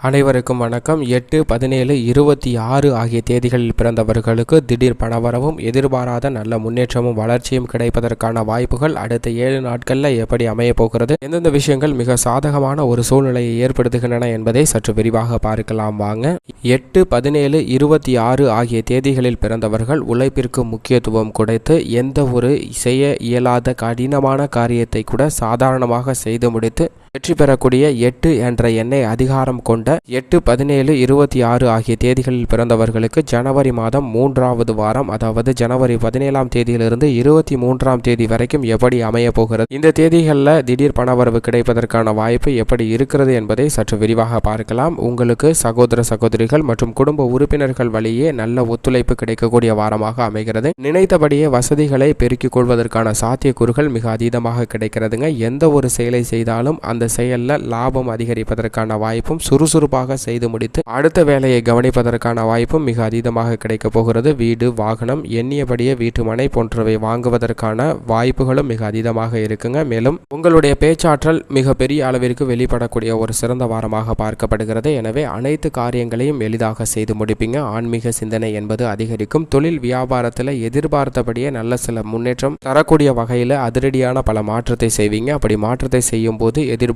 அனைவருக்கும் வணக்கம். 8, 17, 26 ஆகிய தேதிகளில் பிறந்தவர்களுக்கு திடீர் பணவரவும் எதிர்பாராத நல்ல முன்னேற்றமும் வளர்ச்சியும் கிடைப்பதற்கான வாய்ப்புகள் அடுத்த 7 நாட்களில் எப்படி அமைய போகிறது, எந்தெந்த விஷயங்கள் மிக சாதகமான ஒரு சூழ்நிலையை ஏற்படுத்துகின்றன என்பதை சற்று விரிவாக பார்க்கலாம் வாங்க. 8, 17, 26 ஆகிய தேதிகளில் பிறந்தவர்கள் உழைப்பிற்கு முக்கியத்துவம் கொடுத்து எந்த ஒரு செய்ய இயலாத கடினமான காரியத்தை கூட சாதாரணமாக செய்து முடித்து வெற்றி பெறக்கூடிய 8 என்ற எண்ணை அதிகாரம் கொண்ட 8, 17, 26 ஆகிய தேதிகளில் பிறந்தவர்களுக்கு ஜனவரி மாதம் 3வது வாரம், அதாவது ஜனவரி 17ஆம் தேதியிலிருந்து 23ஆம் தேதி வரைக்கும் எப்படி அமைய போகிறது, இந்த தேதிகளில் திடீர் பணவரவு கிடைப்பதற்கான வாய்ப்பு எப்படி இருக்கிறது என்பதை சற்று விரிவாக பார்க்கலாம். உங்களுக்கு சகோதர சகோதரிகள் மற்றும் குடும்ப உறுப்பினர்கள் வழியே நல்ல ஒத்துழைப்பு கிடைக்கக்கூடிய வாரமாக அமைகிறது. நினைத்தபடியே வசதிகளை பெருக்கிக் கொள்வதற்கான சாத்தியக்கூறுகள் மிக அதீதமாக கிடைக்கிறதுங்க. எந்த ஒரு செயலை செய்தாலும் அந்த செயலில் லாபம் அதிகரிப்பதற்கான வாய்ப்பும், சுறுசுறுப்பாக செய்து முடித்து அடுத்த வேலையை கவனிப்பதற்கான வாய்ப்பும் மிக அதீதமாக கிடைக்க போகிறது. வீடு, வாகனம், எண்ணியபடியே வீட்டு மனை போன்றவை வாங்குவதற்கான வாய்ப்புகளும் மிக அதீதமாக இருக்குங்க. மேலும் உங்களுடைய பேச்சாற்றல் மிக பெரிய அளவிற்கு வெளிப்படக்கூடிய ஒரு சிறந்த வாரமாக பார்க்கப்படுகிறது. எனவே அனைத்து காரியங்களையும் எளிதாக செய்து முடிப்பீங்க. ஆன்மீக சிந்தனை என்பது அதிகரிக்கும். தொழில் வியாபாரத்தில் எதிர்பார்த்தபடியே நல்ல சில முன்னேற்றம் தரக்கூடிய வகையில் அதிரடியான பல மாற்றத்தை செய்வீங்க. அப்படி மாற்றத்தை செய்யும் போது எதிர்பாராத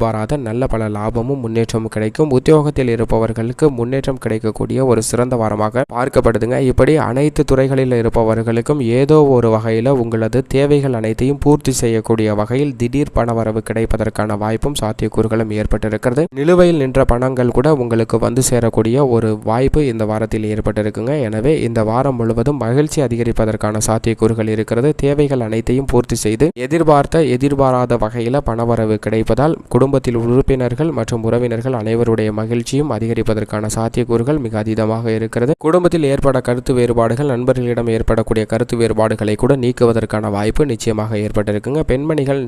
நல்ல பல லாபமும் முன்னேற்றமும் கிடைக்கும். உத்தியோகத்தில் இருப்பவர்களுக்கு முன்னேற்றம் கிடைக்கக்கூடிய ஒரு சிறந்த வாரமாக பார்க்கப்படுதுங்க. இப்படி அனைத்து துறைகளில் இருப்பவர்களுக்கும் ஏதோ ஒரு வகையில் உங்களது தேவைகள் அனைத்தையும் பூர்த்தி செய்யக்கூடிய வகையில் திடீர் பணவரவு கிடைப்பதற்கான வாய்ப்பும் சாத்தியக்கூறுகளும் ஏற்பட்டிருக்கிறது. நிலுவையில் நின்ற பணங்கள் கூட உங்களுக்கு வந்து சேரக்கூடிய ஒரு வாய்ப்பு இந்த வாரத்தில் ஏற்பட்டிருக்குங்க. எனவே இந்த வாரம் முழுவதும் மகிழ்ச்சி அதிகரிப்பதற்கான சாத்தியக்கூறுகள் இருக்கிறது. தேவைகள் அனைத்தையும் பூர்த்தி செய்து எதிர்பாராத வகையில் பணவரவு கிடைப்பதால் குடும்பத்தில் உறுப்பினர்கள் மற்றும் உறவினர்கள் அனைவருடைய மகிழ்ச்சியும் அதிகரிப்பதற்கான சாத்தியக்கூறுகள் மிக அதீதமாக இருக்கிறது. குடும்பத்தில் ஏற்பட கருத்து வேறுபாடுகள், நண்பர்களிடம் ஏற்படக்கூடிய கருத்து வேறுபாடுகளை கூட நீக்குவதற்கான வாய்ப்பு நிச்சயமாக ஏற்பட்டிருக்குங்க. பெண்மணிகள்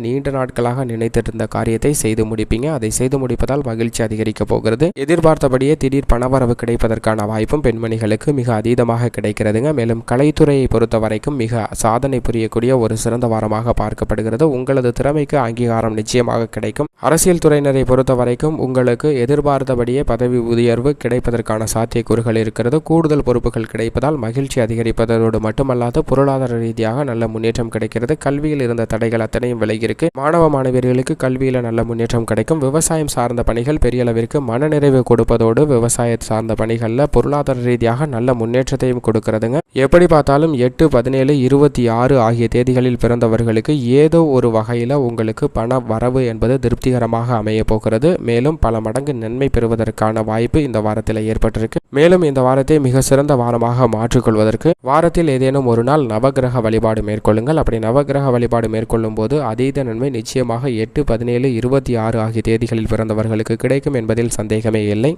நீண்ட நாட்களாக நினைத்திருந்த காரியத்தை செய்து முடிப்பீங்க. அதை செய்து முடிப்பதால் மகிழ்ச்சி அதிகரிக்க போகிறது. எதிர்பார்த்தபடியே திடீர் பணவரவு கிடைப்பதற்கான வாய்ப்பும் பெண்மணிகளுக்கு மிக அதீதமாக கிடைக்கிறதுங்க. மேலும் கலைத்துறையை பொறுத்த வரைக்கும் மிக சாதனை புரியக்கூடிய ஒரு சிறந்த வாரமாக பார்க்கப்படுகிறது. உங்களது திறமைக்கு அங்கீகாரம் நிச்சயமாக கிடைக்கும். அரசியல் துறையினரை பொறுத்த வரைக்கும் உங்களுக்கு எதிர்பார்த்தபடியே பதவி உயர்வு கிடைப்பதற்கான சாத்தியக்கூறுகள் இருக்கிறது. கூடுதல் பொறுப்புகள் கிடைப்பதால் மகிழ்ச்சி அதிகரிப்பதோடு மட்டுமல்லாது பொருளாதார ரீதியாக நல்ல முன்னேற்றம் கிடைக்கிறது. கல்வியில் இருந்த தடைகள் அத்தனையும் விலகியிருக்கு. மாணவ மாணவியர்களுக்கு கல்வியில் நல்ல முன்னேற்றம் கிடைக்கும். விவசாயம் சார்ந்த பணிகள் பெரிய அளவிற்கு மனநிறைவு கொடுப்பதோடு விவசாய சார்ந்த பணிகளில் பொருளாதார ரீதியாக நல்ல முன்னேற்றத்தையும் கொடுக்கிறதுங்க. எப்படி பார்த்தாலும் 8, 17, 26 ஆகிய தேதிகளில் பிறந்தவர்களுக்கு ஏதோ ஒரு வகையில் உங்களுக்கு பண வரவு என்பது திருப்திகரமாக அமைய போகிறது. மேலும் பல மடங்கு நன்மை பெறுவதற்கான வாய்ப்பு இந்த வாரத்தில் ஏற்பட்டிருக்கு. மேலும் இந்த வாரத்தை மிக சிறந்த வாரமாக மாற்றிக்கொள்வதற்கு வாரத்தில் ஏதேனும் ஒரு நாள் நவகிரக வழிபாடு மேற்கொள்ளுங்கள். அப்படி நவகிரக வழிபாடு மேற்கொள்ளும் போது அதீத நன்மை நிச்சயமாக 8, 17, 26 ஆகிய தேதிகளில் பிறந்தவர்களுக்கு கிடைக்கும் என்பதில் சந்தேகமே இல்லை.